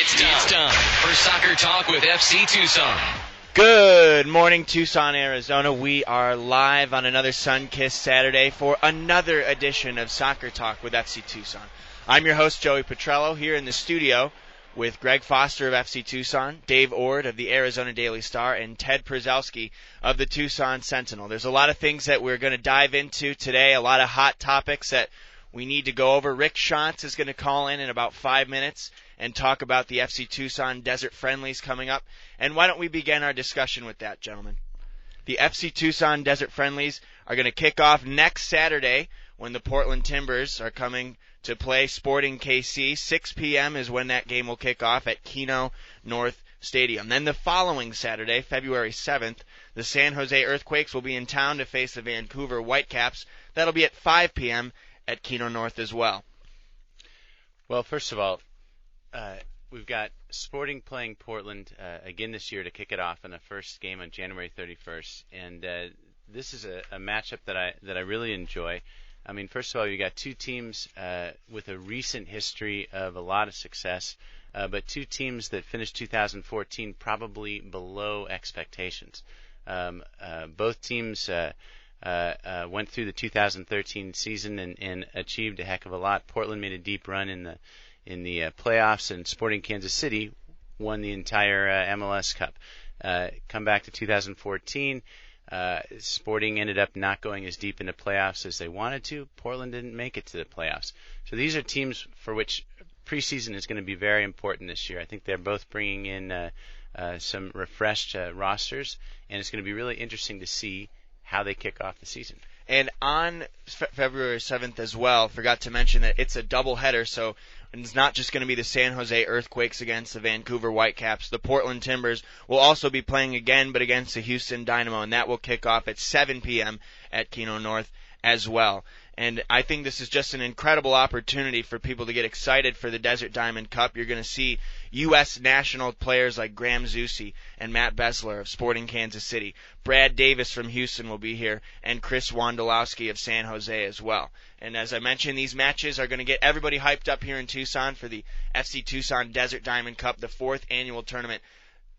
It's time for Soccer Talk with FC Tucson. Good morning, Tucson, Arizona. We are live on another sun-kissed Saturday for another edition of Soccer Talk with FC Tucson. I'm your host, Joey Putrelo, here in the studio with Greg Foster of FC Tucson, Dave Ord of the Arizona Daily Star, and Ted Prezelski of the Tucson Sentinel. There's a lot of things that we're going to dive into today, a lot of hot topics that we need to go over. Rick Schantz is going to call in about 5 minutes and talk about the FC Tucson Desert Friendlies coming up. And why don't we begin our discussion with that, gentlemen? The FC Tucson Desert Friendlies are going to kick off next Saturday when the Portland Timbers are coming to play Sporting KC. 6 p.m. is when that game will kick off at Keno North Stadium. Then the following Saturday, February 7th, the San Jose Earthquakes will be in town to face the Vancouver Whitecaps. That'll be at 5 p.m. at Keno North as well. Well, first of all, we've got Sporting playing Portland again this year to kick it off in the first game on January 31st, and this is a matchup that I really enjoy. I mean, first of all, you got two teams with a recent history of a lot of success, but two teams that finished 2014 probably below expectations. Both teams went through the 2013 season and achieved a heck of a lot. Portland made a deep run in the playoffs, and Sporting Kansas City won the entire MLS Cup. Come back to 2014, Sporting ended up not going as deep into playoffs as they wanted to. Portland didn't make it to the playoffs. So these are teams for which preseason is going to be very important this year. I think they're both bringing in some refreshed rosters, and it's going to be really interesting to see how they kick off the season. And on February 7th as well, forgot to mention that it's a doubleheader, so it's not just going to be the San Jose Earthquakes against the Vancouver Whitecaps. The Portland Timbers will also be playing again, but against the Houston Dynamo, and that will kick off at 7 p.m. at Keno North as well. And I think this is just an incredible opportunity for people to get excited for the Desert Diamond Cup. You're going to see U.S. national players like Graham Zusi and Matt Besler of Sporting Kansas City. Brad Davis from Houston will be here, and Chris Wondolowski of San Jose as well. And as I mentioned, these matches are going to get everybody hyped up here in Tucson for the FC Tucson Desert Diamond Cup, the 4th annual tournament.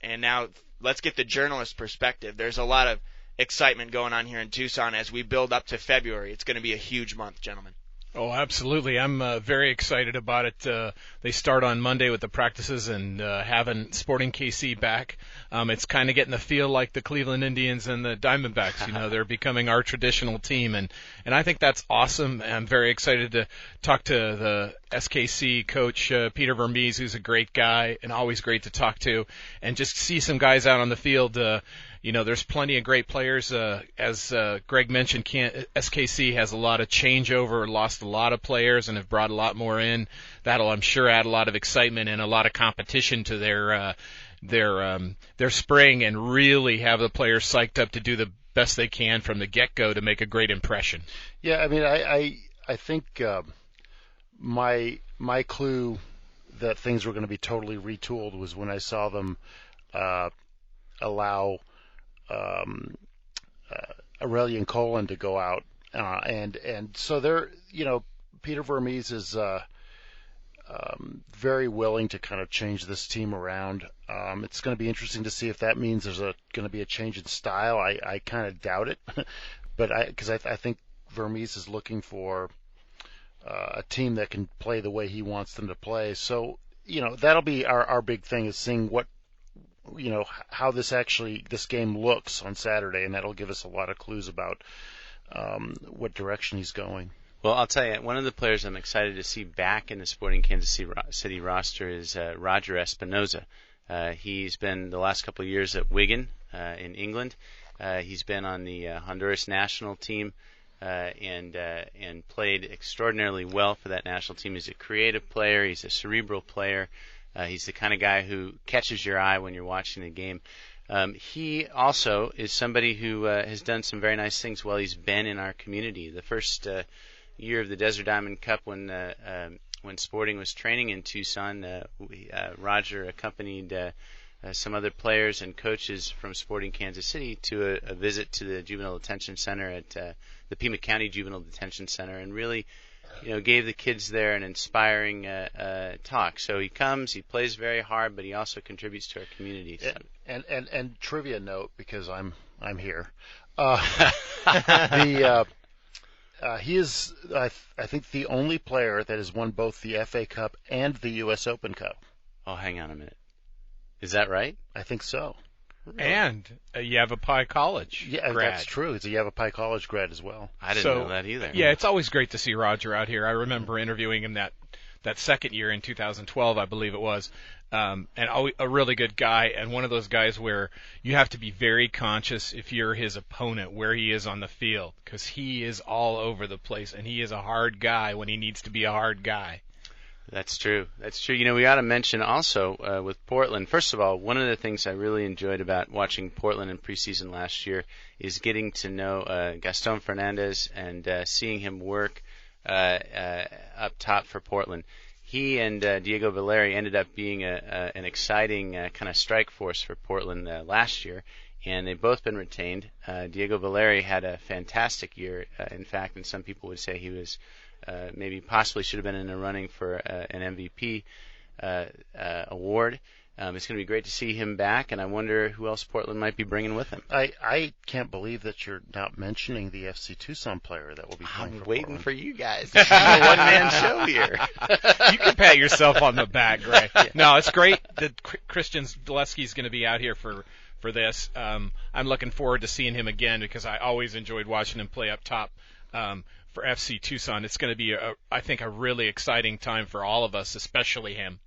And now let's get the journalist perspective. There's a lot of excitement going on here in Tucson as we build up to February. It's going to be a huge month, gentlemen. Oh, absolutely. I'm very excited about it. They start on Monday with the practices and having Sporting KC back. It's kind of getting the feel like the Cleveland Indians and the Diamondbacks. You know, they're becoming our traditional team, and I think that's awesome. I'm very excited to talk to the SKC coach, Peter Vermees, who's a great guy and always great to talk to, and just see some guys out on the field. You know, there's plenty of great players. As Greg mentioned, SKC has a lot of changeover, lost a lot of players, and have brought a lot more in. That'll, I'm sure, add a lot of excitement and a lot of competition to their spring, and really have the players psyched up to do the best they can from the get-go to make a great impression. Yeah, I mean, I think my clue that things were going to be totally retooled was when I saw them allow Aurelian Colin to go out, and so they're, you know, Peter Vermees is very willing to kind of change this team around. It's going to be interesting to see if that means there's going to be a change in style. I kind of doubt it, but because I think Vermees is looking for a team that can play the way he wants them to play. So, you know, that'll be our big thing, is seeing what, you know, how this game looks on Saturday, and that'll give us a lot of clues about what direction he's going. Well, I'll tell you, one of the players I'm excited to see back in the Sporting Kansas City roster is Roger Espinoza. He's been the last couple of years at Wigan in England. He's been on the Honduras national team and played extraordinarily well for that national team. He's a creative player. He's a cerebral player. He's the kind of guy who catches your eye when you're watching the game. He also is somebody who has done some very nice things while he's been in our community. The first year of the Desert Diamond Cup, when Sporting was training in Tucson, Roger accompanied some other players and coaches from Sporting Kansas City to a visit to the Juvenile Detention Center at the Pima County Juvenile Detention Center, and really gave the kids there an inspiring talk. So he comes, he plays very hard, but he also contributes to our community. So. And trivia note, because I'm here. He is, I think, the only player that has won both the FA Cup and the U.S. Open Cup. Oh, hang on a minute. Is that right? I think so. And a Yavapai College grad. That's true. He's a Yavapai College grad as well. I didn't know that either. Yeah, it's always great to see Roger out here. I remember interviewing him that second year in 2012, I believe it was, and a really good guy, and one of those guys where you have to be very conscious if you're his opponent where he is on the field, because he is all over the place, and he is a hard guy when he needs to be a hard guy. That's true. That's true. We ought to mention also with Portland, first of all, one of the things I really enjoyed about watching Portland in preseason last year is getting to know Gaston Fernandez and seeing him work up top for Portland. He and Diego Valeri ended up being an exciting kind of strike force for Portland last year, and they've both been retained. Diego Valeri had a fantastic year, in fact, and some people would say he was maybe possibly should have been in the running for an MVP award. It's going to be great to see him back, and I wonder who else Portland might be bringing with him. I can't believe that you're not mentioning the FC Tucson player that will be playing for waiting Portland. for you guys. This is a one-man show here. You can pat yourself on the back, Gray. No, it's great that Christian Zaleski's going to be out here for this. I'm looking forward to seeing him again because I always enjoyed watching him play up top. For FC Tucson, it's going to be, I think, a really exciting time for all of us, especially him.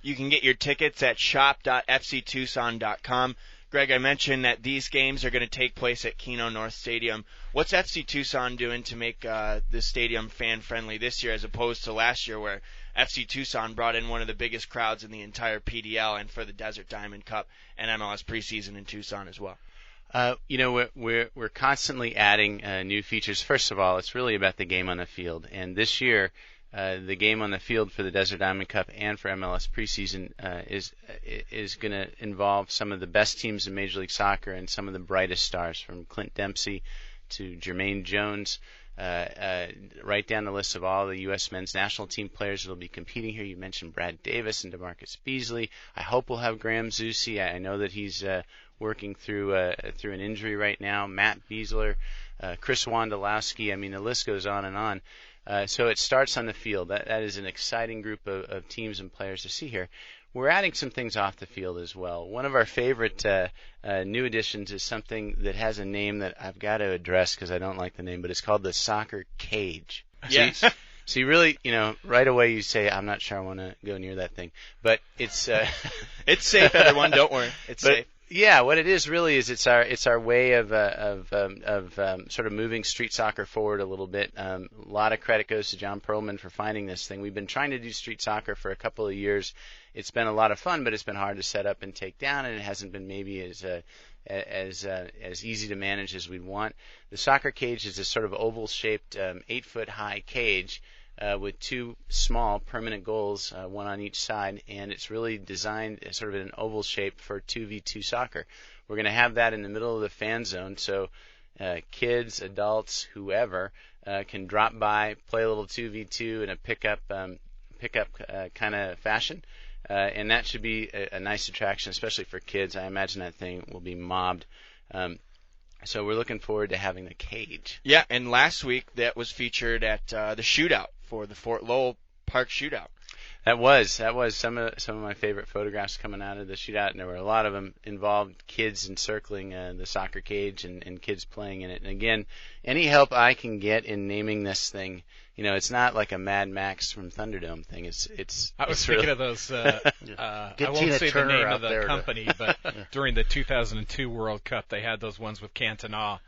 You can get your tickets at shop.fctucson.com. Greg, I mentioned that these games are going to take place at Keno North Stadium. What's FC Tucson doing to make the stadium fan-friendly this year as opposed to last year where FC Tucson brought in one of the biggest crowds in the entire PDL and for the Desert Diamond Cup and MLS preseason in Tucson as well? We're constantly adding new features. First of all, it's really about the game on the field. And this year, the game on the field for the Desert Diamond Cup and for MLS preseason is going to involve some of the best teams in Major League Soccer and some of the brightest stars, from Clint Dempsey to Jermaine Jones, right down the list of all the U.S. men's national team players that will be competing here. You mentioned Brad Davis and DeMarcus Beasley. I hope we'll have Graham Zusi. I know that he's working through an injury right now. Matt Beasler, Chris Wondolowski. I mean, the list goes on and on. So it starts on the field. That is an exciting group of teams and players to see here. We're adding some things off the field as well. One of our favorite new additions is something that has a name that I've got to address because I don't like the name, but it's called the soccer cage. Yes. So you really, right away you say, I'm not sure I want to go near that thing. But it's it's safe, everyone. Don't worry. It's safe. Yeah, what it is really is it's our way of sort of moving street soccer forward a little bit. A lot of credit goes to John Perlman for finding this thing. We've been trying to do street soccer for a couple of years. It's been a lot of fun, but it's been hard to set up and take down, and it hasn't been maybe as easy to manage as we'd want. The soccer cage is a sort of oval-shaped, 8-foot-high cage with two small permanent goals, one on each side, and it's really designed as sort of an oval shape for 2v2 soccer. We're going to have that in the middle of the fan zone, so kids, adults, whoever can drop by, play a little 2v2 in a pickup kind of fashion. And that should be a nice attraction, especially for kids. I imagine that thing will be mobbed. So we're looking forward to having the cage. Yeah, and last week that was featured at the shootout for the Fort Lowell Park shootout. That was some of my favorite photographs coming out of the shootout, and there were a lot of them involved kids encircling the soccer cage and kids playing in it. And again, any help I can get in naming this thing, it's not like a Mad Max from Thunderdome thing. I was thinking of those. I won't Tina say Turner the name out of the there company, but during the 2002 World Cup, they had those ones with Cantona.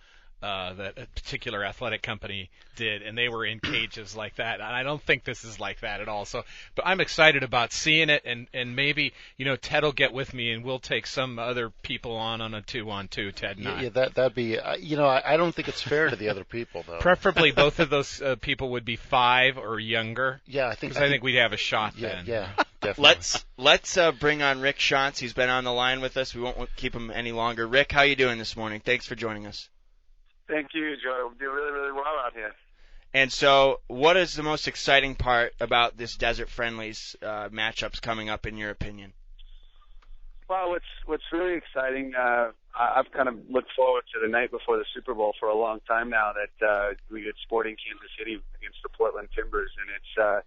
That a particular athletic company did, and they were in cages like that. And I don't think this is like that at all. But I'm excited about seeing it, and maybe Ted will get with me, and we'll take some other people on a 2-on-2. Ted and I. Yeah, that'd be. I don't think it's fair to the other people though. Preferably, both of those people would be 5 or younger. Yeah, I think we'd have a shot then. Yeah, definitely. Let's bring on Rick Schantz. He's been on the line with us. We won't keep him any longer. Rick, how you doing this morning? Thanks for joining us. Thank you, Joe. We're doing really, really well out here. And so, what is the most exciting part about this Desert Friendlies matchups coming up, in your opinion? Well, what's really exciting, I've kind of looked forward to the night before the Super Bowl for a long time now that we get Sporting Kansas City against the Portland Timbers, and it's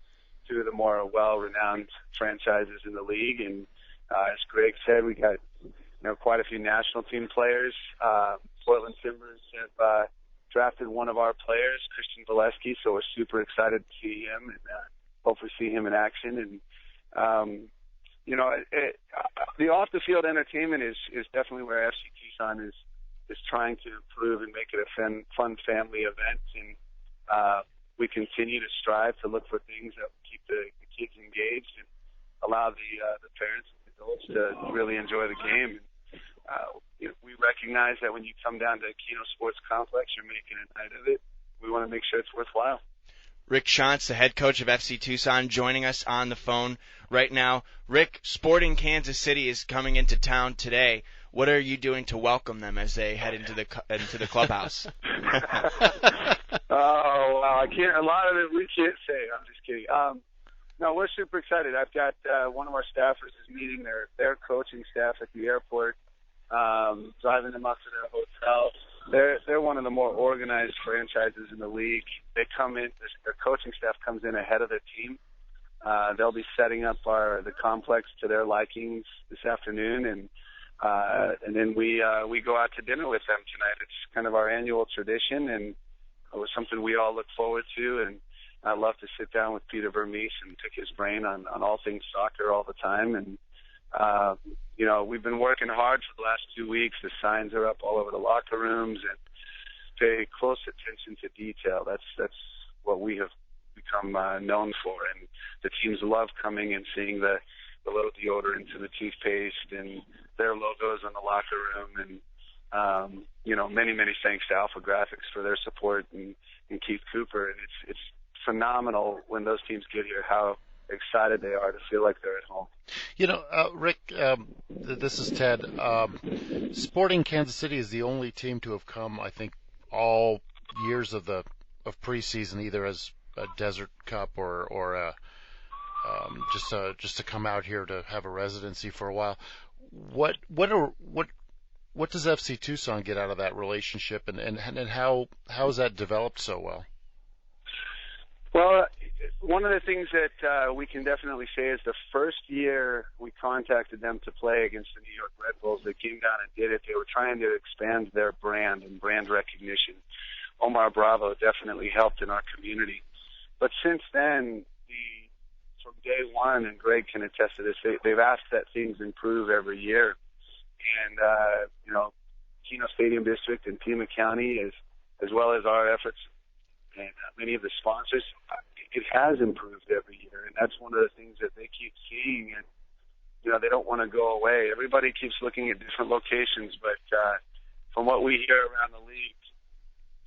two of the more well-renowned franchises in the league. And as Greg said, we got quite a few national team players. Portland Timbers have drafted one of our players, Christian Prezelski, so we're super excited to see him and hopefully see him in action. And the off-the-field entertainment is definitely where FC Tucson is trying to improve and make it a fun family event. And we continue to strive to look for things that will keep the kids engaged and allow the parents and adults to really enjoy the game. We recognize that when you come down to Keno Sports Complex, you're making a night of it. We want to make sure it's worthwhile. Rick Schantz, the head coach of FC Tucson, joining us on the phone right now. Rick, Sporting Kansas City is coming into town today. What are you doing to welcome them as they head into the clubhouse? Oh, well, I can't. A lot of it we can't say. I'm just kidding. No, we're super excited. I've got one of our staffers is meeting their coaching staff at the airport, driving them up to their hotel. They're one of the more organized franchises in the league. They come in, their coaching staff comes in ahead of their team. They'll be setting up the complex to their likings this afternoon, and then we go out to dinner with them tonight. It's kind of our annual tradition, and it was something we all look forward to. And I love to sit down with Peter Vermees and pick his brain on all things soccer all the time. And we've been working hard for the last 2 weeks. The signs are up all over the locker rooms, and pay close attention to detail. That's what we have become known for. And the teams love coming and seeing the little deodorant and the toothpaste and their logos on the locker room. And many thanks to Alpha Graphics for their support and Keith Cooper. And it's phenomenal when those teams get here how excited they are to feel like they're at home. Rick, this is Ted. Sporting Kansas City is the only team to have come, I think, all years of preseason, either as a Desert Cup or just to come out here to have a residency for a while. What does FC Tucson get out of that relationship, and how has that developed so well? Well, one of the things that we can definitely say is the first year we contacted them to play against the New York Red Bulls, they came down and did it. They were trying to expand their brand and brand recognition. Omar Bravo definitely helped in our community. But since then, from day one, and Greg can attest to this, they've asked that things improve every year. And, Keno Stadium District and Pima County, as well as our efforts and many of the sponsors, it has improved every year. And that's one of the things that they keep seeing. And, they don't want to go away. Everybody keeps looking at different locations, but from what we hear around the league,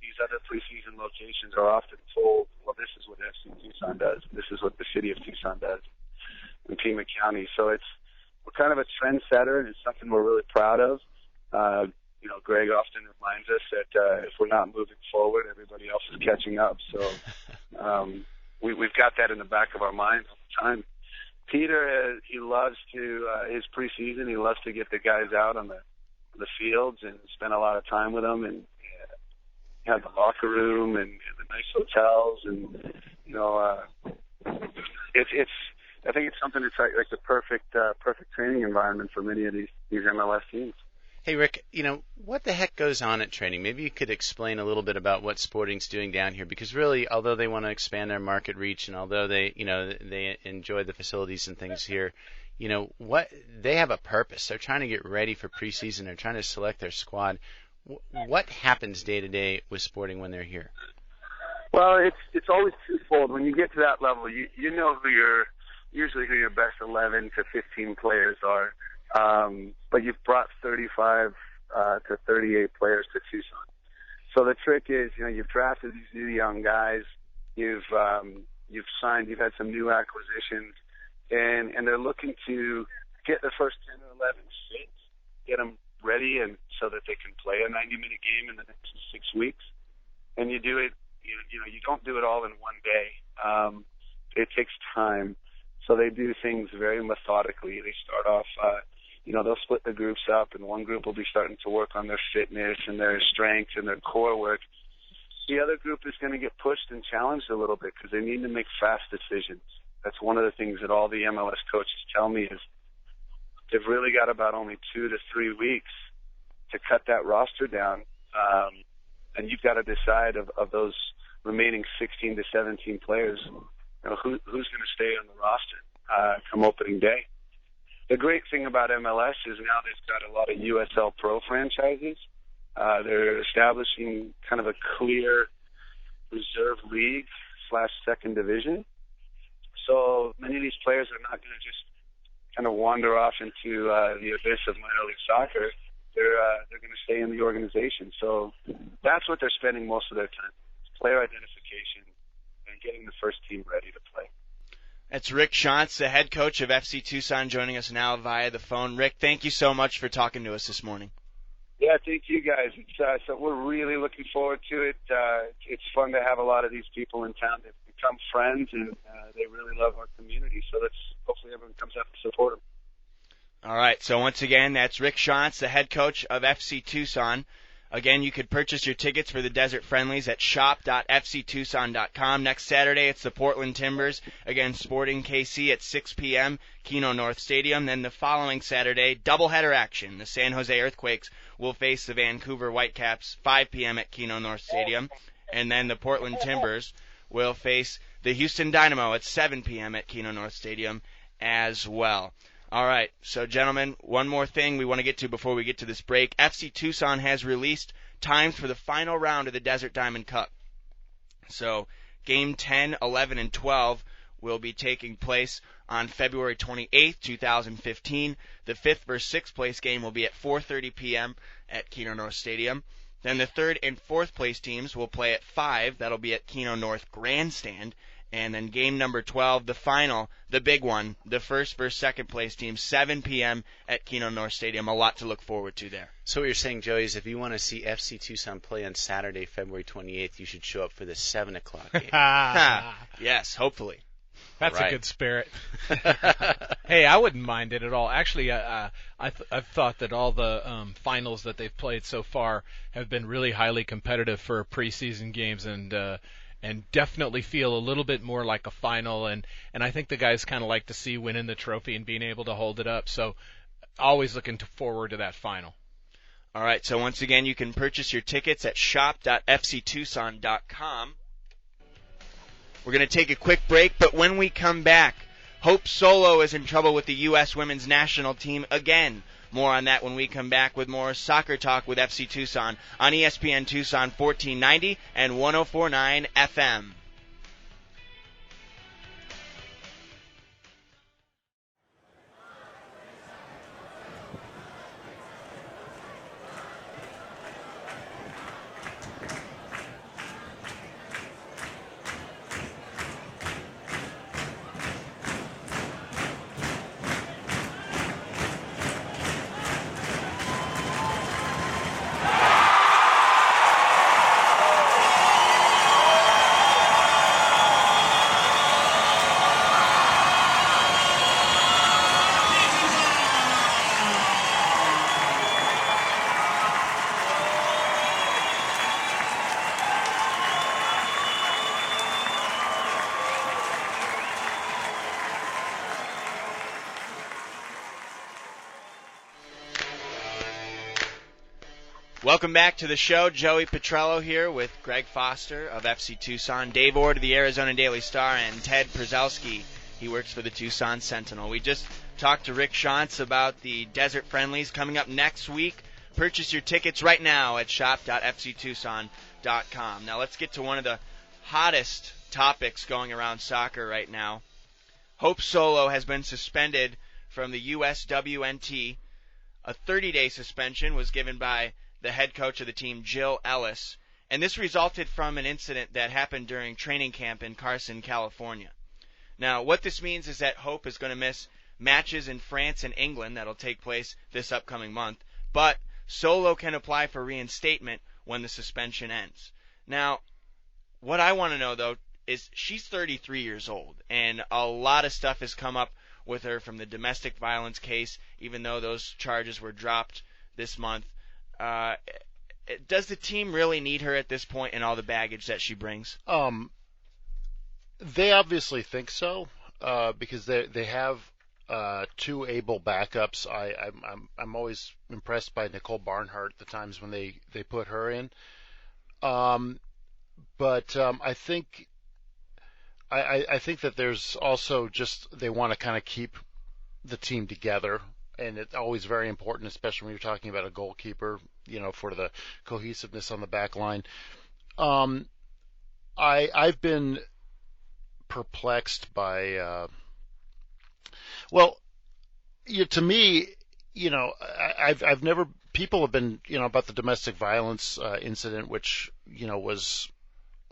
these other preseason locations are often told, well, this is what FC Tucson does. This is what the city of Tucson does in Pima County. So we're kind of a trendsetter, and it's something we're really proud of. Greg often reminds us that if we're not moving forward, everybody else is catching up. So we've got that in the back of our minds all the time. Peter, he loves to his preseason. He loves to get the guys out on the fields and spend a lot of time with them, and have the locker room and the nice hotels, and I think it's something that's like the perfect training environment for many of these MLS teams. Hey, Rick, what the heck goes on at training? Maybe you could explain a little bit about what Sporting's doing down here, because really, although they want to expand their market reach and although they enjoy the facilities and things here, what they have a purpose. They're trying to get ready for preseason. They're trying to select their squad. What happens day to day with Sporting when they're here? Well, it's always twofold. When you get to that level, you know who your best 11 to 15 players are. But you've brought 35 to 38 players to Tucson. So the trick is, you've drafted these new young guys, you've signed, you've had some new acquisitions, and they're looking to get the first 10 or 11 fit, get them ready, and so that they can play a 90-minute game in the next 6 weeks. And you do it You don't do it all in one day. It takes time. So they do things very methodically. They start off, they'll split the groups up, and one group will be starting to work on their fitness and their strength and their core work. The other group is going to get pushed and challenged a little bit because they need to make fast decisions. That's one of the things that all the MLS coaches tell me is they've really got about only 2 to 3 weeks to cut that roster down. And you've got to decide of those remaining 16 to 17 players, who's going to stay on the roster come opening day. The great thing about MLS is now they've got a lot of USL Pro franchises. They're establishing kind of a clear reserve league / second division. So many of these players are not going to just kind of wander off into the abyss of minor league soccer. They're going to stay in the organization. So that's what they're spending most of their time: player identification and getting the first team ready to play. That's Rick Schantz, the head coach of FC Tucson, joining us now via the phone. Rick, thank you so much for talking to us this morning. Yeah, thank you guys. So we're really looking forward to it. It's fun to have a lot of these people in town that become friends, and they really love our community. So hopefully everyone comes out to support them. All right, so once again, that's Rick Schantz, the head coach of FC Tucson. Again, you could purchase your tickets for the Desert Friendlies at shop.fctucson.com. Next Saturday, it's the Portland Timbers against Sporting KC at 6 p.m., Keno North Stadium. Then the following Saturday, doubleheader action. The San Jose Earthquakes will face the Vancouver Whitecaps 5 p.m. at Keno North Stadium. And then the Portland Timbers will face the Houston Dynamo at 7 p.m. at Keno North Stadium as well. All right, so gentlemen, one more thing we want to get to before we get to this break. FC Tucson has released times for the final round of the Desert Diamond Cup. So game 10, 11, and 12 will be taking place on February 28th, 2015. The 5th versus 6th place game will be at 4:30 p.m. at Keno North Stadium. Then the 3rd and 4th place teams will play at 5. That'll be at Keno North Grandstand. And then game number 12, the final, the big one, the 1st versus 2nd place team, 7 p.m. at Keno North Stadium. A lot to look forward to there. So what you're saying, Joey, is if you want to see FC Tucson play on Saturday, February 28th, you should show up for the 7 o'clock game. Yes, hopefully. That's right. A good spirit. Hey, I wouldn't mind it at all. Actually, I've thought that all the finals that they've played so far have been really highly competitive for preseason games, and definitely feel a little bit more like a final, and I think the guys kind of like to see winning the trophy and being able to hold it up. So always looking forward to that final. All right, so once again, you can purchase your tickets at shop.fctucson.com. We're going to take a quick break, but when we come back, Hope Solo is in trouble with the U.S. women's national team again. More on that when we come back with more Soccer Talk with FC Tucson on ESPN Tucson 1490 and 104.9 FM. Welcome back to the show. Joey Putrelo here with Greg Foster of FC Tucson, Dave Ord of the Arizona Daily Star, and Ted Prezelski. He works for the Tucson Sentinel. We just talked to Rick Schantz about the Desert Friendlies coming up next week. Purchase your tickets right now at shop.fctucson.com. Now let's get to one of the hottest topics going around soccer right now. Hope Solo has been suspended from the USWNT. A 30-day suspension was given by the head coach of the team, Jill Ellis, and this resulted from an incident that happened during training camp in Carson, California. Now, what this means is that Hope is going to miss matches in France and England that'll take place this upcoming month, but Solo can apply for reinstatement when the suspension ends. Now, what I want to know, though, is she's 33 years old, and a lot of stuff has come up with her from the domestic violence case, even though those charges were dropped this month. Does the team really need her at this point and all the baggage that she brings? They obviously think so, because they have two able backups. I'm always impressed by Nicole Barnhart the times when they put her in. But I think that there's also just they want to kind of keep the team together, and it's always very important, especially when you're talking about a goalkeeper, for the cohesiveness on the back line. I've been perplexed by to me, I've never, people have been, about the domestic violence incident, which was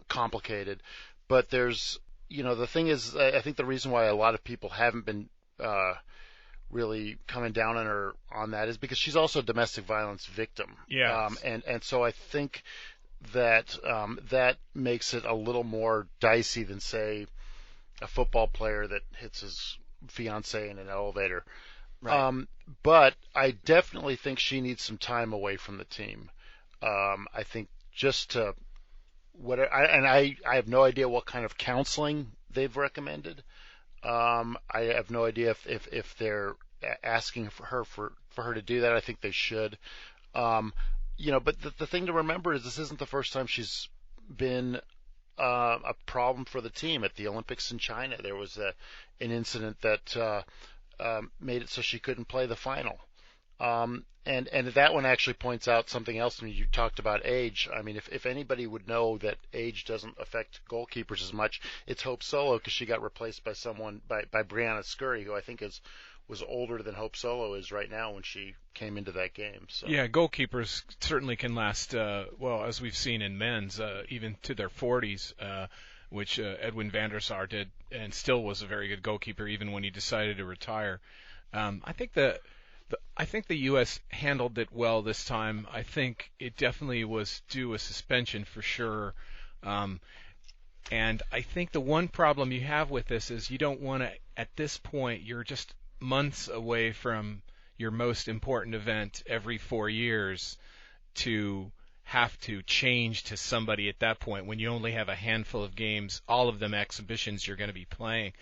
complicated, but there's, the thing is, I think the reason why a lot of people haven't been really coming down on her on that is because she's also a domestic violence victim. Yeah. And so I think that that makes it a little more dicey than, say, a football player that hits his fiancée in an elevator. Right. But I definitely think she needs some time away from the team. I think just to I have no idea what kind of counseling they've recommended. I have no idea if they're asking for her to do that. I think they should. But the thing to remember is this isn't the first time she's been a problem for the team. At the Olympics in China, there was an incident that made it so she couldn't play the final. And that one actually points out something else. I mean, you talked about age. I mean, if anybody would know that age doesn't affect goalkeepers as much, it's Hope Solo, because she got replaced by Brianna Scurry, who I think was older than Hope Solo is right now when she came into that game. So. Yeah, goalkeepers certainly can last, as we've seen in men's, even to their 40s, which Edwin van der Sar did, and still was a very good goalkeeper even when he decided to retire. I think the U.S. handled it well this time. I think it definitely was due a suspension for sure. And I think the one problem you have with this is you don't want to, at this point, you're just months away from your most important event every 4 years, to have to change to somebody at that point when you only have a handful of games, all of them exhibitions you're going to be playing.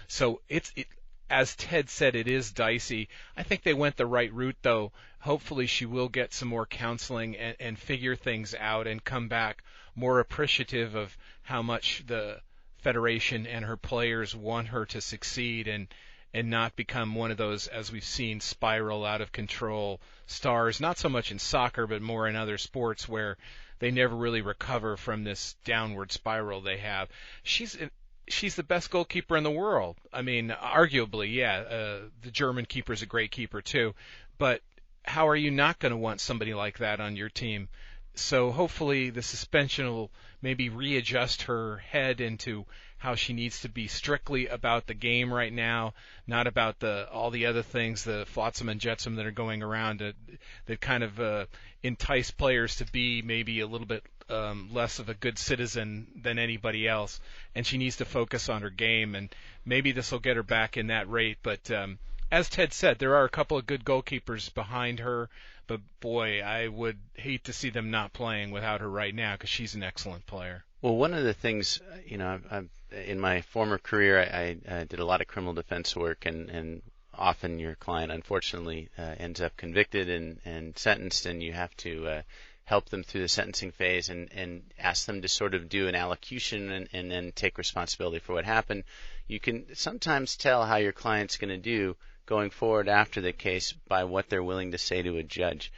So as Ted said, it is dicey. I think they went the right route, though. Hopefully she will get some more counseling and figure things out and come back more appreciative of how much the Federation and her players want her to succeed, and not become one of those, as we've seen, spiral out of control stars, not so much in soccer but more in other sports, where they never really recover from this downward spiral they have. She's the best goalkeeper in the world. I mean, arguably, yeah. The German keeper's a great keeper too, but how are you not going to want somebody like that on your team? So hopefully the suspension will maybe readjust her head into how she needs to be strictly about the game right now, not about all the other things, the flotsam and jetsam that are going around that kind of entice players to be maybe a little bit less of a good citizen than anybody else. And she needs to focus on her game, and maybe this will get her back in that rate. But as Ted said, there are a couple of good goalkeepers behind her, but boy, I would hate to see them not playing without her right now, because she's an excellent player. Well, one of the things, in my former career, I did a lot of criminal defense work, and often your client, unfortunately, ends up convicted and sentenced, and you have to help them through the sentencing phase and ask them to sort of do an allocution and then take responsibility for what happened. You can sometimes tell how your client's going to do going forward after the case by what they're willing to say to a judge.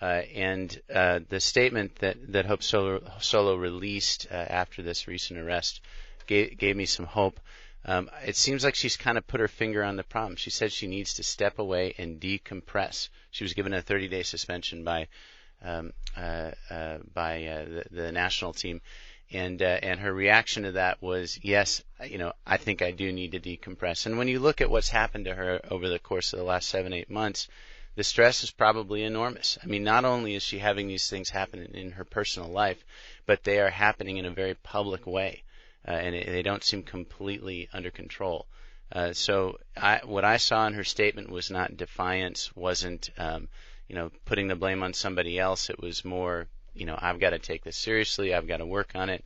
And the statement that Hope Solo released after this recent arrest gave me some hope. It seems like she's kind of put her finger on the problem. She said she needs to step away and decompress. She was given a 30-day suspension by the national team, and her reaction to that was, yes, I think I do need to decompress. And when you look at what's happened to her over the course of the last 7-8 months, the stress is probably enormous. I mean, not only is she having these things happen in her personal life, but they are happening in a very public way, and they don't seem completely under control. So what I saw in her statement was not defiance, wasn't putting the blame on somebody else. It was more, I've got to take this seriously. I've got to work on it.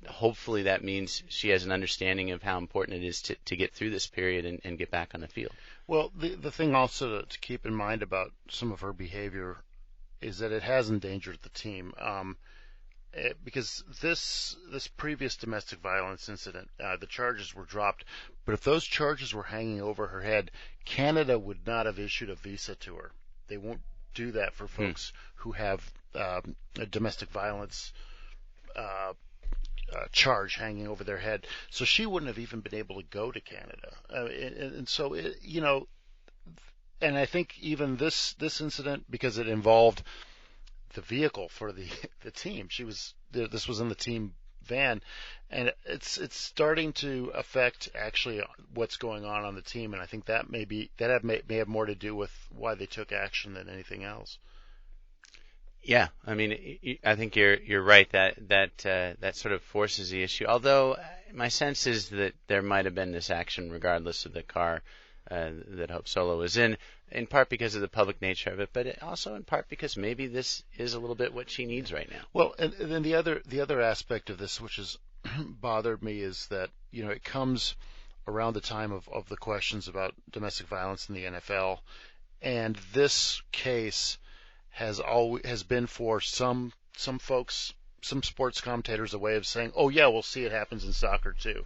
Hopefully that means she has an understanding of how important it is to get through this period and get back on the field. Well, the thing also to keep in mind about some of her behavior is that it has endangered the team. Because this previous domestic violence incident, the charges were dropped, but if those charges were hanging over her head, Canada would not have issued a visa to her. They won't do that for folks who have a domestic violence charge hanging over their head. So she wouldn't have even been able to go to Canada. And so, and I think even this incident, because it involved the vehicle for the team, this was in the team van, and it's starting to affect actually what's going on the team, and I think that may have more to do with why they took action than anything else. Yeah, I mean, I think you're right that sort of forces the issue. Although my sense is that there might have been this action regardless of the car that Hope Solo was in part because of the public nature of it, but also in part because maybe this is a little bit what she needs right now. Well, and then the other aspect of this, which has bothered me, is that it comes around the time of the questions about domestic violence in the NFL, and this case has been for some folks, some sports commentators, a way of saying, oh yeah, we'll see it happens in soccer too,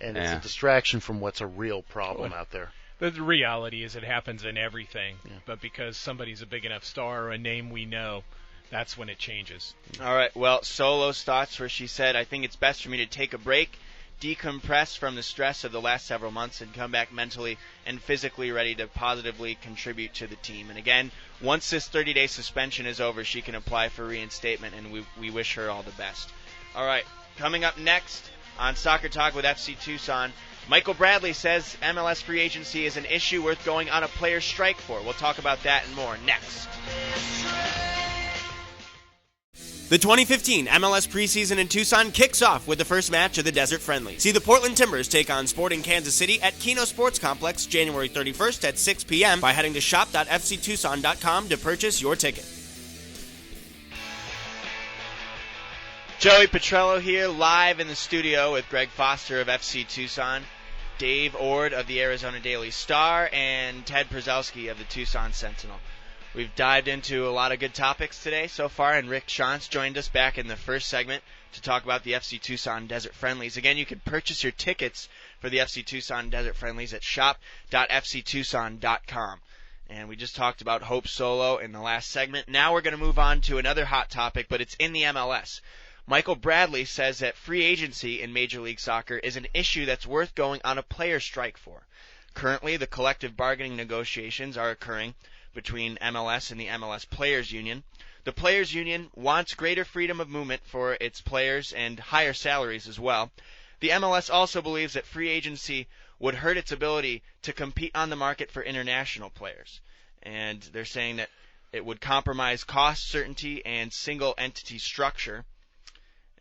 and it's a distraction from what's a real problem out there. The reality is it happens in everything, but because somebody's a big enough star or a name we know, that's when it changes. All right, well, Solo's thoughts where she said, I think it's best for me to take a break, decompress from the stress of the last several months, and come back mentally and physically ready to positively contribute to the team. And again, once this 30-day suspension is over, she can apply for reinstatement, and we wish her all the best. All right, coming up next on Soccer Talk with FC Tucson, Michael Bradley says MLS free agency is an issue worth going on a player's strike for. We'll talk about that and more next. The 2015 MLS preseason in Tucson kicks off with the first match of the Desert Friendly. See the Portland Timbers take on Sporting Kansas City at Keno Sports Complex January 31st at 6 p.m. by heading to shop.fctucson.com to purchase your ticket. Joey Putrelo here, live in the studio with Greg Foster of FC Tucson, Dave Ord of the Arizona Daily Star, and Ted Prezelski of the Tucson Sentinel. We've dived into a lot of good topics today so far, and Rick Schantz joined us back in the first segment to talk about the FC Tucson Desert Friendlies. Again, you can purchase your tickets for the FC Tucson Desert Friendlies at shop.fctucson.com. And we just talked about Hope Solo in the last segment. Now we're going to move on to another hot topic, but it's in the MLS. Michael Bradley says that free agency in Major League Soccer is an issue that's worth going on a player strike for. Currently, the collective bargaining negotiations are occurring between MLS and the MLS Players Union. The Players Union wants greater freedom of movement for its players and higher salaries as well. The MLS also believes that free agency would hurt its ability to compete on the market for international players. And they're saying that it would compromise cost certainty and single entity structure.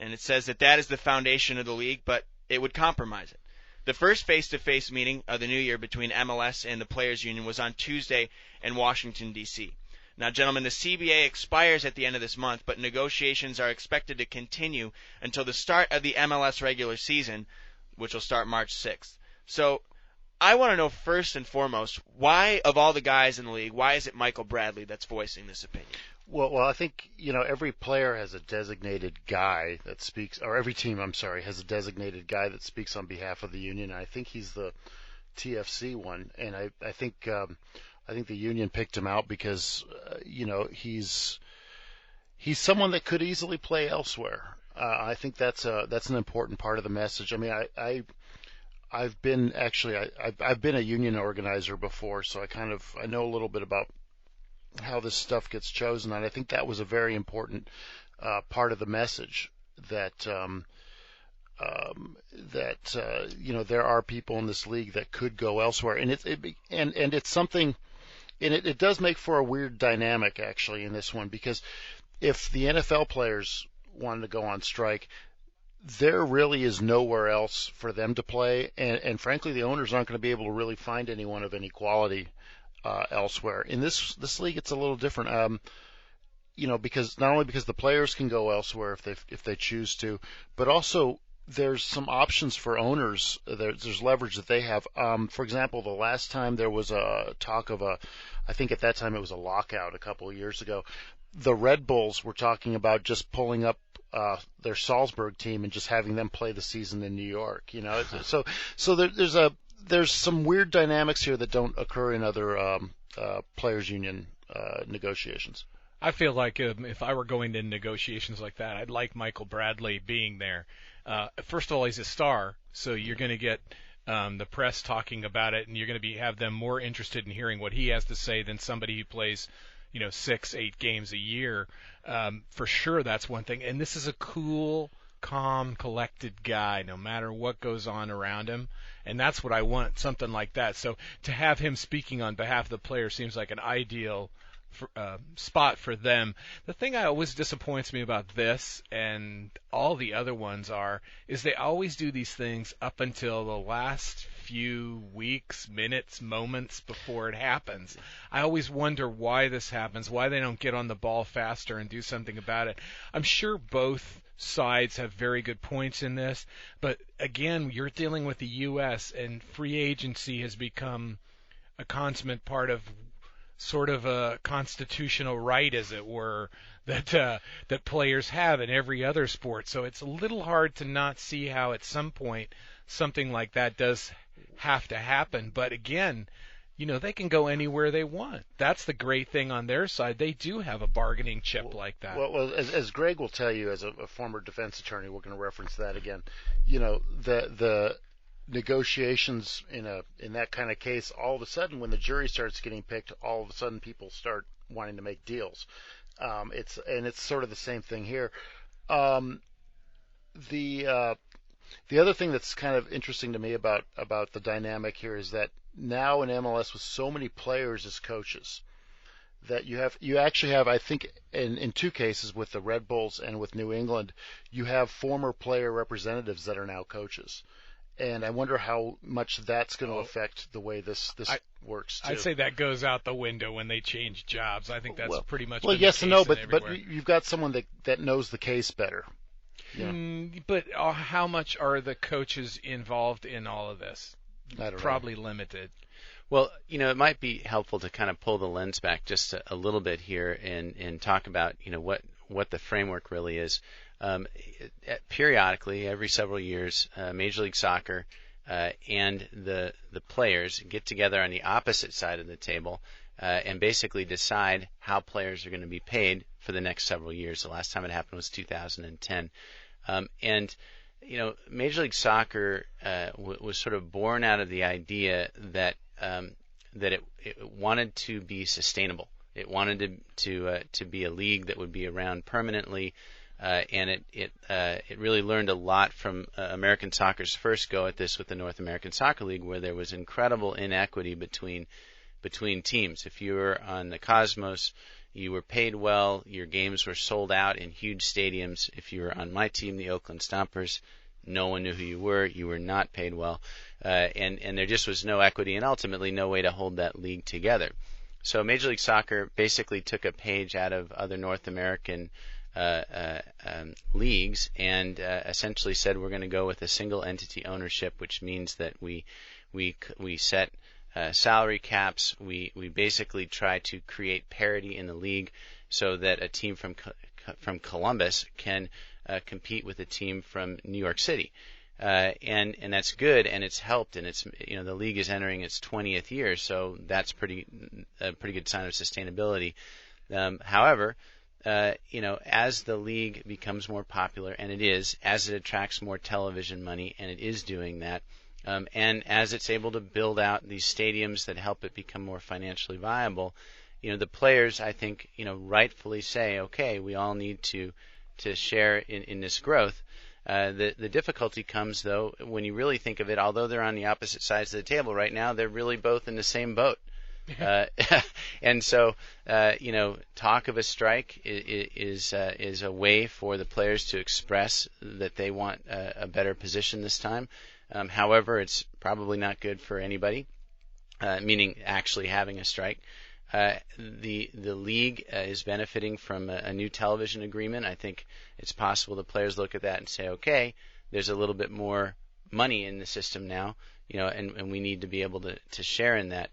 And it says that is the foundation of the league, but it would compromise it. The first face-to-face meeting of the new year between MLS and the Players Union was on Tuesday in Washington, D.C. Now, gentlemen, the CBA expires at the end of this month, but negotiations are expected to continue until the start of the MLS regular season, which will start March 6th. So I want to know first and foremost, why, of all the guys in the league, why is it Michael Bradley that's voicing this opinion? Well, I think, every player has a designated guy that speaks, or every team, has a designated guy that speaks on behalf of the union. And I think he's the TFC one. And I think the union picked him out because, he's someone that could easily play elsewhere. I think that's an important part of the message. I mean, I've been a union organizer before, so I know a little bit about how this stuff gets chosen, and I think that was a very important part of the message that there are people in this league that could go elsewhere, and it's something And it does make for a weird dynamic, actually, in this one, because if the NFL players wanted to go on strike, there really is nowhere else for them to play, and frankly, the owners aren't going to be able to really find anyone of any quality elsewhere. In this league, it's a little different, because not only because the players can go elsewhere if they choose to, but also there's some options for owners. There's leverage that they have. For example, the last time there was a talk of I think at that time it was a lockout a couple of years ago. The Red Bulls were talking about just pulling up their Salzburg team and just having them play the season in New York. So there's some weird dynamics here that don't occur in other players' union negotiations. I feel like if I were going to negotiations like that, I'd like Michael Bradley being there. First of all, he's a star, so you're going to get the press talking about it, and you're going to have them more interested in hearing what he has to say than somebody who plays 6-8 games a year. For sure, that's one thing. And this is a cool, calm, collected guy, no matter what goes on around him. And that's what I want, something like that. So to have him speaking on behalf of the player seems like an ideal spot for them. The thing that always disappoints me about this and all the other ones is they always do these things up until the last few weeks, minutes, moments before it happens. I always wonder why this happens, why they don't get on the ball faster and do something about it. I'm sure both sides have very good points in this, but again, you're dealing with the U.S. and free agency has become a consummate part of sort of a constitutional right, as it were, that players have in every other sport. So it's a little hard to not see how at some point something like that does have to happen. But again, they can go anywhere they want. That's the great thing on their side. They do have a bargaining chip like that. Well, as Greg will tell you, as a former defense attorney, we're going to reference that again. The negotiations in that kind of case, all of a sudden when the jury starts getting picked, all of a sudden people start wanting to make deals. It's sort of the same thing here. The other thing that's kind of interesting to me about the dynamic here is that now in MLS with so many players as coaches, that you actually have, I think, in two cases with the Red Bulls and with New England, you have former player representatives that are now coaches. And I wonder how much that's going to affect the way this works, too. I'd say that goes out the window when they change jobs. I think that's pretty much well, been yes the and case no, but everywhere. you've got someone that knows the case better. But how much are the coaches involved in all of this? I don't know. Probably limited. Well, it might be helpful to kind of pull the lens back just a little bit here and talk about, what the framework really is. Periodically, every several years, Major League Soccer and the players get together on the opposite side of the table and basically decide how players are going to be paid for the next several years. The last time it happened was 2010. Major League Soccer was sort of born out of the idea that it wanted to be sustainable. It wanted to be a league that would be around permanently, and it really learned a lot from American soccer's first go at this with the North American Soccer League, where there was incredible inequity between teams. If you were on the Cosmos, you were paid well. Your games were sold out in huge stadiums. If you were on my team, the Oakland Stompers, no one knew who you were. You were not paid well, and there just was no equity and ultimately no way to hold that league together. So Major League Soccer basically took a page out of other North American leagues and essentially said we're going to go with a single entity ownership, which means that we set salary caps. We basically try to create parity in the league so that a team from Columbus can compete with a team from New York City. And that's good, and it's helped, and it's the league is entering its 20th year, so that's a pretty good sign of sustainability. However, as the league becomes more popular, and it is, as it attracts more television money, and it is doing that, and as it's able to build out these stadiums that help it become more financially viable, the players, I think, rightfully say, okay, we all need to share in this growth. The difficulty comes, though, when you really think of it, although they're on the opposite sides of the table right now, they're really both in the same boat. And so, talk of a strike is a way for the players to express that they want a better position this time. However, it's probably not good for anybody, meaning actually having a strike. The league is benefiting from a new television agreement. I think it's possible the players look at that and say, okay, there's a little bit more money in the system now, and we need to be able to share in that.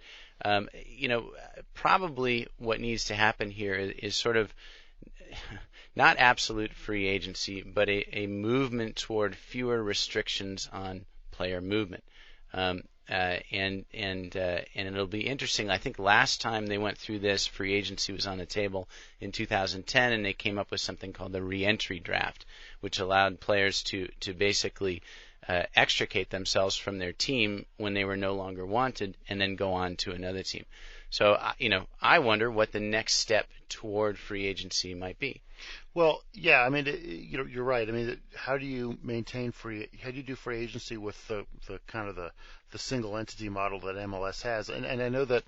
Probably what needs to happen here is sort of not absolute free agency, but a movement toward fewer restrictions on player movement. And it'll be interesting. I think last time they went through this, free agency was on the table in 2010, and they came up with something called the re-entry draft, which allowed players to basically extricate themselves from their team when they were no longer wanted, and then go on to another team. So, I wonder what the next step toward free agency might be. Well, yeah, I mean, you're right. I mean, how do you do free agency with the kind of the single entity model that MLS has? And I know that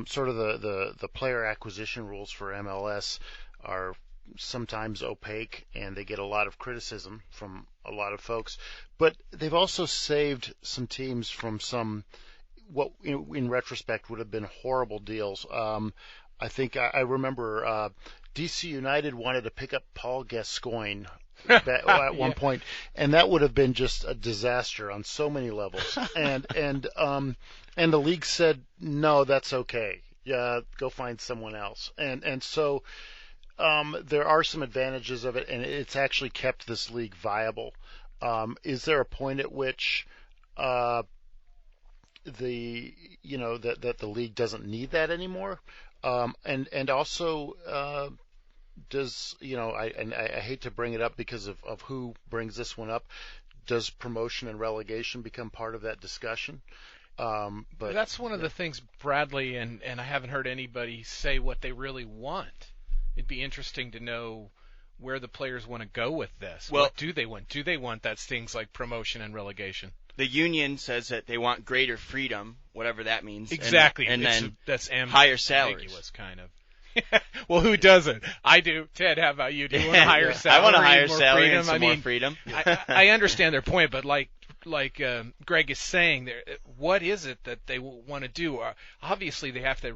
sort of the player acquisition rules for MLS are sometimes opaque, and they get a lot of criticism from a lot of folks. But they've also saved some teams from some what in retrospect would have been horrible deals. I think I remember DC United wanted to pick up Paul Gascoigne at one point, and that would have been just a disaster on so many levels. And the league said, no, that's okay. Yeah, go find someone else. And so there are some advantages of it, and it's actually kept this league viable. Is there a point at which that the league doesn't need that anymore? And also, does I hate to bring it up because of who brings this one up. Does promotion and relegation become part of that discussion? But that's one of the things, Bradley, and I haven't heard anybody say what they really want. It'd be interesting to know where the players want to go with this. Well, what do they want? Do they want that things like promotion and relegation? The union says that they want greater freedom, whatever that means. Exactly. And then that's higher salaries. Ambiguous, kind of. Well, who doesn't? I do. Ted, how about you? Do you want a higher salary? I want a higher more salary freedom? and some more freedom. I understand their point, but like Greg is saying, what is it that they want to do? Obviously, they have to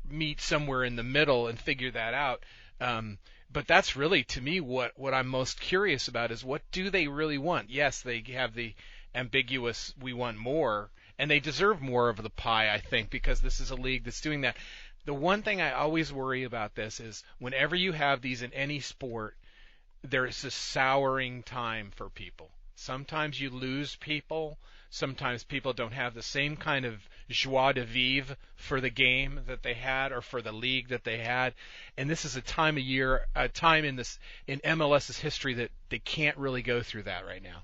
meet somewhere in the middle and figure that out. But that's really, to me, what I'm most curious about is what do they really want? Yes, they have the ambiguous, we want more, and they deserve more of the pie, I think, because this is a league that's doing that. The one thing I always worry about this is whenever you have these in any sport, there's a souring time for people. Sometimes you lose people. Sometimes people don't have the same kind of joie de vivre for the game that they had or for the league that they had. And this is a time in MLS's history that they can't really go through that right now.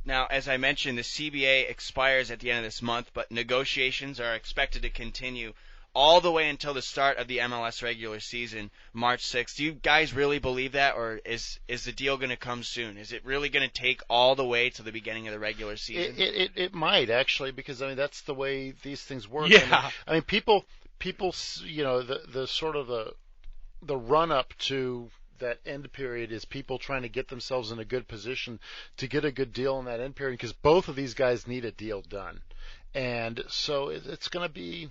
Now, as I mentioned, the CBA expires at the end of this month, but negotiations are expected to continue all the way until the start of the MLS regular season, March 6th. Do you guys really believe that, or is the deal going to come soon? Is it really going to take all the way to the beginning of the regular season? It might, actually, because, I mean, that's the way these things work. Yeah. I mean people, the sort of the run-up to that end period is people trying to get themselves in a good position to get a good deal in that end period, because both of these guys need a deal done. And so it's going to be...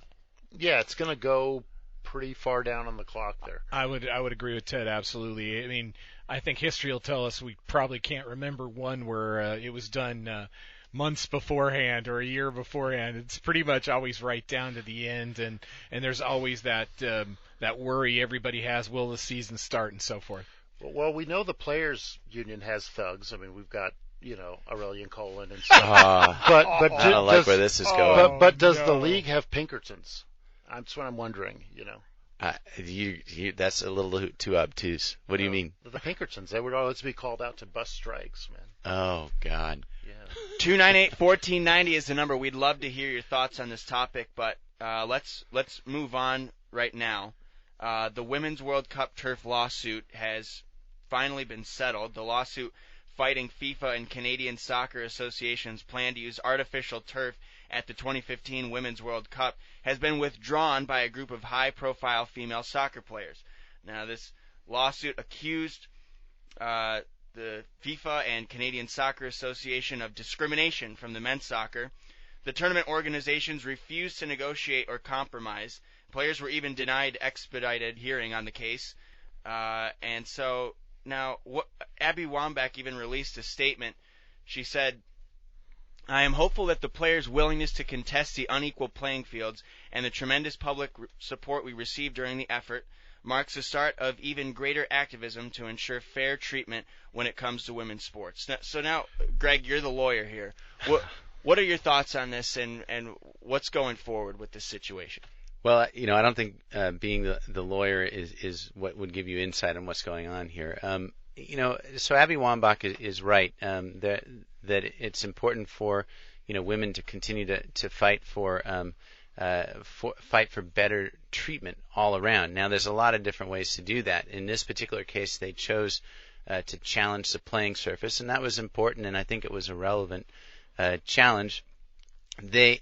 Yeah, it's going to go pretty far down on the clock there. I would agree with Ted, absolutely. I mean, I think history will tell us we probably can't remember one where it was done months beforehand or a year beforehand. It's pretty much always right down to the end, and there's always that worry everybody has, will the season start and so forth. Well, we know the players' union has thugs. I mean, we've got Aurelian Colin and stuff. But I don't like where this is going. But does the league have Pinkertons? That's what I'm wondering, That's a little too obtuse. What do you mean? The Pinkertons, they would always be called out to bus strikes, man. Oh, God. Yeah. 298-1490 is the number. We'd love to hear your thoughts on this topic, but let's move on right now. The Women's World Cup turf lawsuit has finally been settled. The lawsuit fighting FIFA and Canadian Soccer Association's plan to use artificial turf at the 2015 Women's World Cup has been withdrawn by a group of high-profile female soccer players. Now, this lawsuit accused the FIFA and Canadian Soccer Association of discrimination from the men's soccer. The tournament organizations refused to negotiate or compromise. Players were even denied expedited hearing on the case. And so now Abby Wambach even released a statement. She said, "I am hopeful that the players' willingness to contest the unequal playing fields and the tremendous public support we received during the effort marks the start of even greater activism to ensure fair treatment when it comes to women's sports." So now, Greg, you're the lawyer here. What are your thoughts on this, and what's going forward with this situation? Well, I don't think being the lawyer is what would give you insight on what's going on here. So Abby Wambach is right that it's important for women to continue to fight for better treatment all around. Now, there's a lot of different ways to do that. In this particular case, they chose to challenge the playing surface, and that was important, and I think it was a relevant challenge. They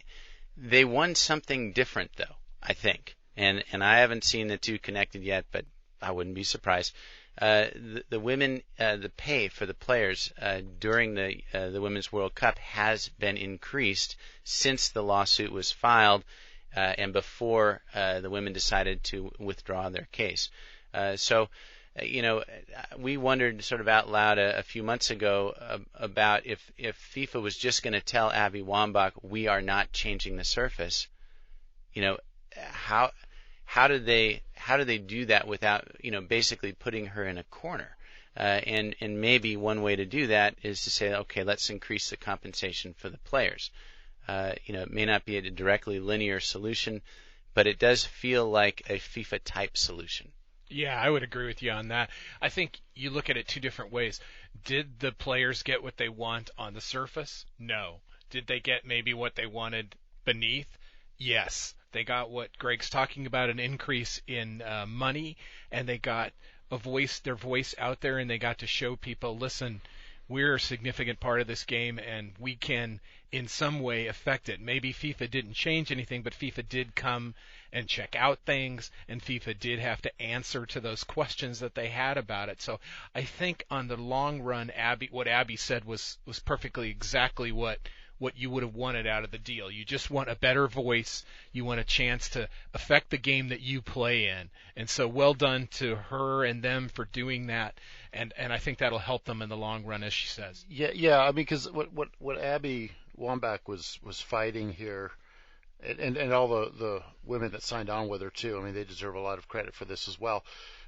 won something different, though, I think, and I haven't seen the two connected yet, but I wouldn't be surprised. The women, the pay for the players during the Women's World Cup has been increased since the lawsuit was filed and before the women decided to withdraw their case. We wondered sort of out loud a few months ago about if FIFA was just going to tell Abby Wambach, we are not changing the surface. How do they do that without basically putting her in a corner? And maybe one way to do that is to say, okay, let's increase the compensation for the players. It may not be a directly linear solution, but it does feel like a FIFA type solution. Yeah, I would agree with you on that. I think you look at it two different ways. Did the players get what they want on the surface? No. Did they get maybe what they wanted beneath? Yes. They got what Greg's talking about, an increase in money, and they got their voice out there, and they got to show people, listen, we're a significant part of this game, and we can in some way affect it. Maybe FIFA didn't change anything, but FIFA did come and check out things, and FIFA did have to answer to those questions that they had about it. So I think on the long run, what Abby said was perfectly exactly what you would have wanted out of the deal. You just want a better voice. You want a chance to affect the game that you play in. And so well done to her and them for doing that. And I think that'll help them in the long run, as she says. Yeah. I mean, because what Abby Wambach was fighting here, and all the women that signed on with her too, I mean, they deserve a lot of credit for this as well,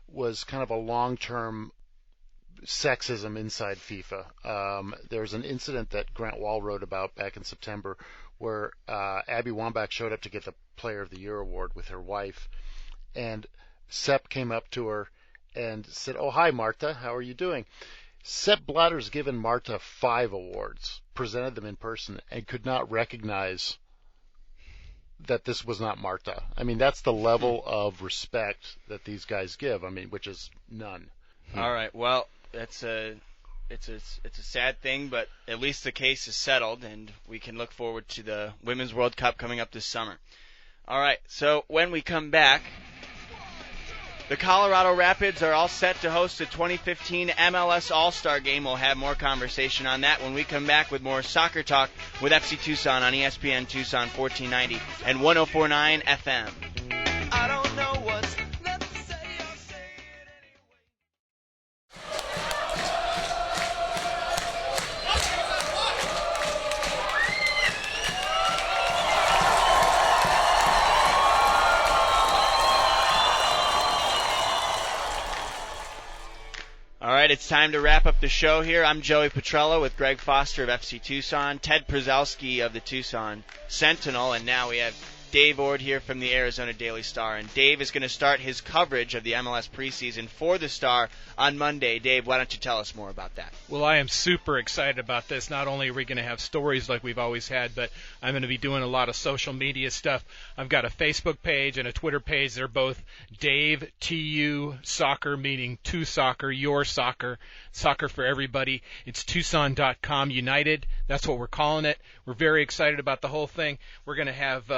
was kind of a long-term sexism inside FIFA. There's an incident that Grant Wall wrote about back in September where Abby Wambach showed up to get the Player of the Year award with her wife, and Sepp came up to her and said, "Oh, hi, Marta, how are you doing?" Sepp Blatter's given Marta 5 awards, presented them in person, and could not recognize that this was not Marta. I mean, that's the level of respect that these guys give, I mean, which is none. All right, well, it's a sad thing, but at least the case is settled, and we can look forward to the Women's World Cup coming up this summer. All right, so when we come back, the Colorado Rapids are all set to host the 2015 MLS All-Star Game. We'll have more conversation on that when we come back with more soccer talk with FC Tucson on ESPN Tucson 1490 and 104.9 FM. I don't know what's left to say, I'll say it All right, it's time to wrap up the show here. I'm Joey Putrelo with Greg Foster of FC Tucson, Ted Prezelski of the Tucson Sentinel, and now we have Dave Ord here from the Arizona Daily Star, and Dave is going to start his coverage of the MLS preseason for the Star on Monday. Dave, why don't you tell us more about that? Well, I am super excited about this. Not only are we going to have stories like we've always had, but I'm going to be doing a lot of social media stuff. I've got a Facebook page and a Twitter page. They're both Dave TU Soccer, meaning to soccer, your soccer, soccer for everybody. It's Tucson.com United. That's what we're calling it. We're very excited about the whole thing. We're going to have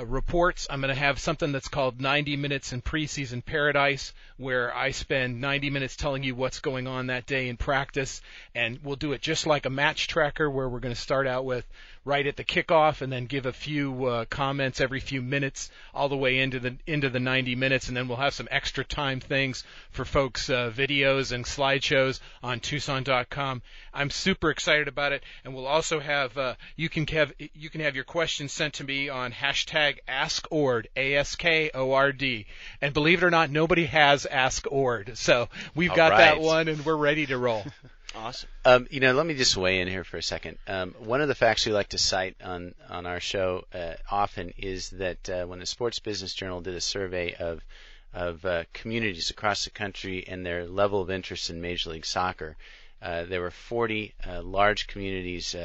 reports. I'm going to have something that's called 90 Minutes in Preseason Paradise, where I spend 90 minutes telling you what's going on that day in practice, and we'll do it just like a match tracker, where we're going to start out with right at the kickoff and then give a few comments every few minutes all the way into the 90 minutes, and then we'll have some extra time things for folks, videos and slideshows on Tucson.com. I'm super excited about it, and we'll also have you can have your questions sent to me on hashtag AskOrd, AskOrd, and believe it or not, nobody has Ask Ord, so we've got that one, and we're ready to roll. Awesome. Let me just weigh in here for a second. One of the facts we like to cite on our show often is that when the Sports Business Journal did a survey of communities across the country and their level of interest in Major League Soccer, there were 40 large communities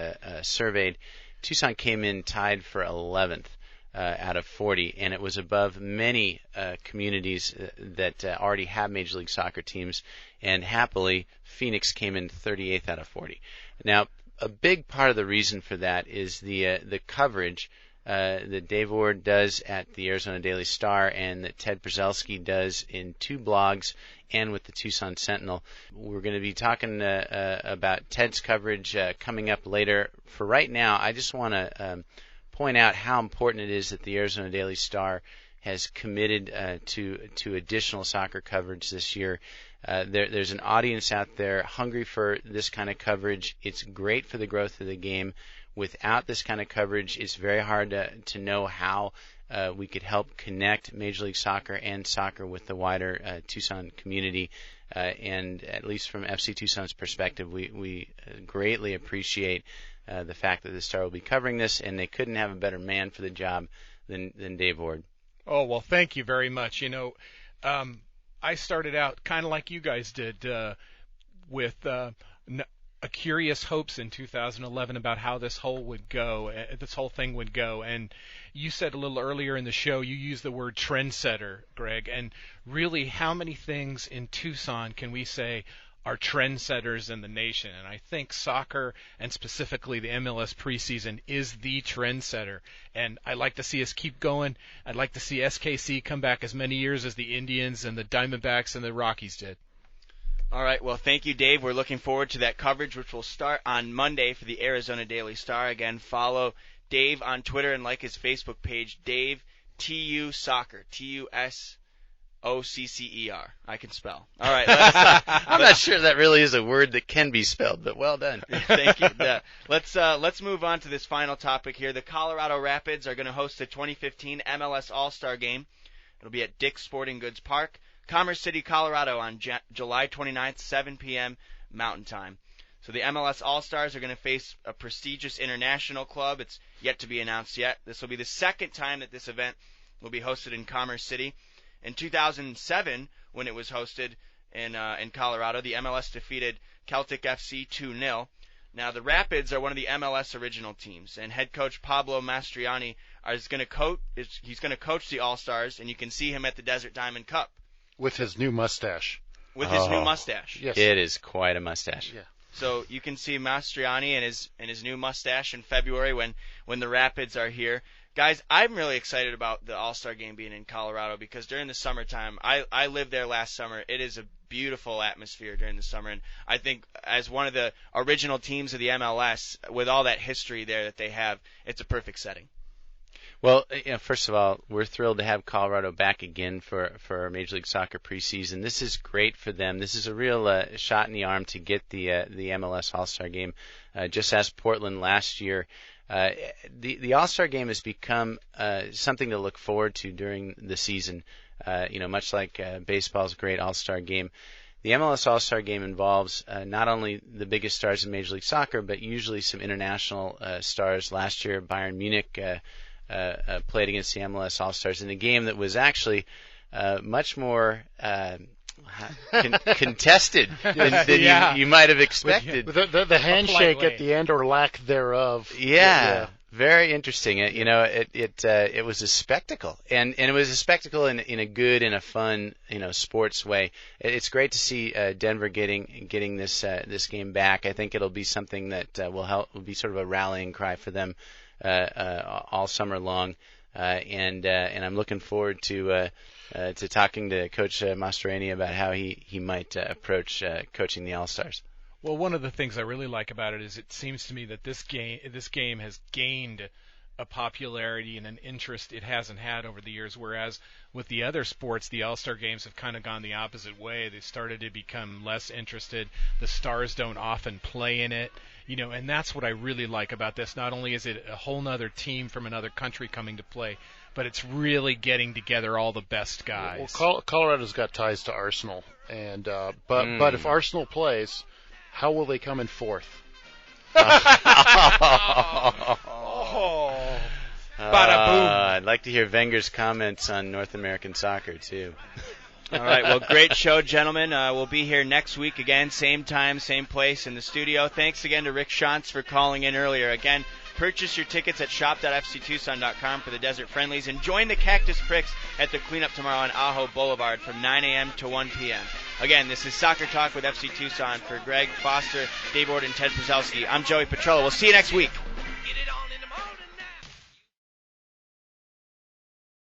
surveyed. Tucson came in tied for 11th out of 40, and it was above many communities that already have Major League Soccer teams, and happily, Phoenix came in 38th out of 40. Now, a big part of the reason for that is the coverage that Dave Ord does at the Arizona Daily Star and that Ted Prezelski does in 2 blogs and with the Tucson Sentinel. We're going to be talking about Ted's coverage coming up later. For right now, I just want to point out how important it is that the Arizona Daily Star has committed to additional soccer coverage this year. There's an audience out there hungry for this kind of coverage. It's great for the growth of the game. Without this kind of coverage, it's very hard to know how we could help connect Major League Soccer and soccer with the wider Tucson community. And at least from FC Tucson's perspective, we greatly appreciate the fact that the Star will be covering this, and they couldn't have a better man for the job than Dave Ord. Oh, well, thank you very much. I started out kind of like you guys did with curious hopes in 2011 about how this whole thing would go. And you said a little earlier in the show, you used the word trendsetter, Greg. And really, how many things in Tucson can we say are trendsetters in the nation? And I think soccer, and specifically the MLS preseason, is the trendsetter. And I'd like to see us keep going. I'd like to see SKC come back as many years as the Indians and the Diamondbacks and the Rockies did. All right, well, thank you, Dave. We're looking forward to that coverage, which will start on Monday for the Arizona Daily Star. Again, follow Dave on Twitter and like his Facebook page, Dave TU Soccer, TUSOCCER. I can spell. All right. I'm not sure that really is a word that can be spelled, but well done. Thank you. Let's move on to this final topic here. The Colorado Rapids are going to host the 2015 MLS All-Star Game. It'll be at Dick's Sporting Goods Park, Commerce City, Colorado, on July 29th, 7 p.m. Mountain Time. So the MLS All-Stars are going to face a prestigious international club. It's yet to be announced yet. This will be the second time that this event will be hosted in Commerce City. In 2007, when it was hosted in Colorado, the MLS defeated Celtic FC 2-0. Now, the Rapids are one of the MLS original teams, and head coach Pablo Mastriani he's going to coach the All-Stars, and you can see him at the Desert Diamond Cup. With his new mustache. His new mustache. Yes. It is quite a mustache. Yeah. So you can see Mastriani and his new mustache in February when the Rapids are here. Guys, I'm really excited about the All-Star Game being in Colorado because during the summertime, I lived there last summer. It is a beautiful atmosphere during the summer, and I think as one of the original teams of the MLS, with all that history there that they have, it's a perfect setting. Well, first of all, we're thrilled to have Colorado back again for our Major League Soccer preseason. This is great for them. This is a real shot in the arm to get the MLS All-Star Game, just as Portland last year. The All-Star Game has become something to look forward to during the season. Much like baseball's great All-Star Game. The MLS All-Star Game involves not only the biggest stars in Major League Soccer, but usually some international stars. Last year, Bayern Munich played against the MLS All-Stars in a game that was actually much more contested than you might have expected. The handshake at the end or lack thereof. Yeah. Very interesting. It was a spectacle, and it was a spectacle in a good and a fun sports way. It's great to see Denver getting this game back. I think it'll be something that will be sort of a rallying cry for them all summer long, and I'm looking forward to talking to Coach Mastroeni about how he might approach coaching the All-Stars. Well, one of the things I really like about it is it seems to me that this game has gained a popularity and an interest it hasn't had over the years, whereas with the other sports, the All-Star games have kind of gone the opposite way. They started to become less interested. The stars don't often play in it, and that's what I really like about this. Not only is it a whole nother team from another country coming to play, but it's really getting together all the best guys. Well, Colorado's got ties to Arsenal, and but if Arsenal plays, how will they come in fourth? Bada boom. I'd like to hear Wenger's comments on North American soccer, too. All right, well, great show, gentlemen. We'll be here next week again, same time, same place in the studio. Thanks again to Rick Schantz for calling in earlier. Again, purchase your tickets at shop.fctucson.com for the Desert Friendlies, and join the Cactus Pricks at the cleanup tomorrow on Ajo Boulevard from 9 a.m. to 1 p.m. Again, this is Soccer Talk with FC Tucson. For Greg Foster, Dave Ord, and Ted Prezelski, I'm Joey Putrelo. We'll see you next week.